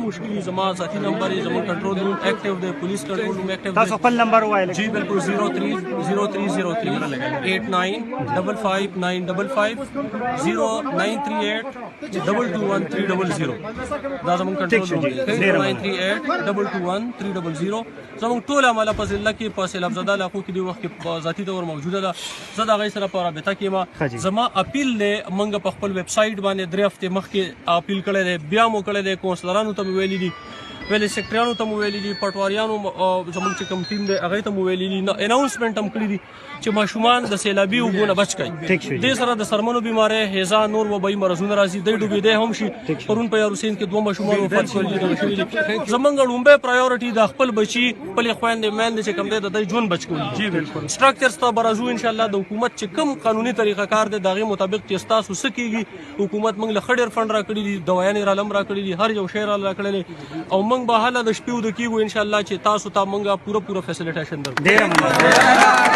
مشکل زما ذاتی نمبر یې زموږ کنټرول روم اکټیو دی پولیس کنټرول روم اکټیو دی تاسو خپل نمبر ووایئ جی بالکل 0303895955 0938221300 دا زموږ کنټرول روم دی 0938221300 زموږ ټول عمله په ضلع کې په سیلاب زده علاقو کې د وخت کې په ذاتي ډول موجوده ده زه د هغې سره په رابطه کې یم زما اپیل دی موږ په خپل ویب سایټ باندې 3 هفتې مخکې اپیل کړی دی بیا مو کړی دی کونسلرانو ته مې ویلي دي ویلې سیکټریانو ته مو ویلي دي پټواریانو زموږ چې کوم ټیم دی هغې ته مو ویلي دي اناونسمنټ هم کړي دي چې ماشومان د سیلابي اوبو نه بچ کړي دې سره د سرمنو بیمارۍ هیزا نور وبایي مرضونه راځي دی ډوبېدی هم شي پرون په یاروسین کې 2 ماشومان وفات شوي دي دغه شوي دي زموږ لومبی پرایورټي د خپل بچي خپلې خویندې میندې چې کوم دی د دوی ژوند بچ کول جی بالکل سټرکچرز ته به راځو انشاءالله د حکومت چې کوم قانوني طریقه کار دی د هغې مطابق چې ستاسو څه کېږي حکومت موږ له ښه ډېر فنډ راکړي دي دوایانې رالم راکړي دي هر یو شی راکړی دی او موږ به هله د شپې وده کېږو انشاءالله چې تاسو ته موږ پوره فیسیلیټیشن درکړو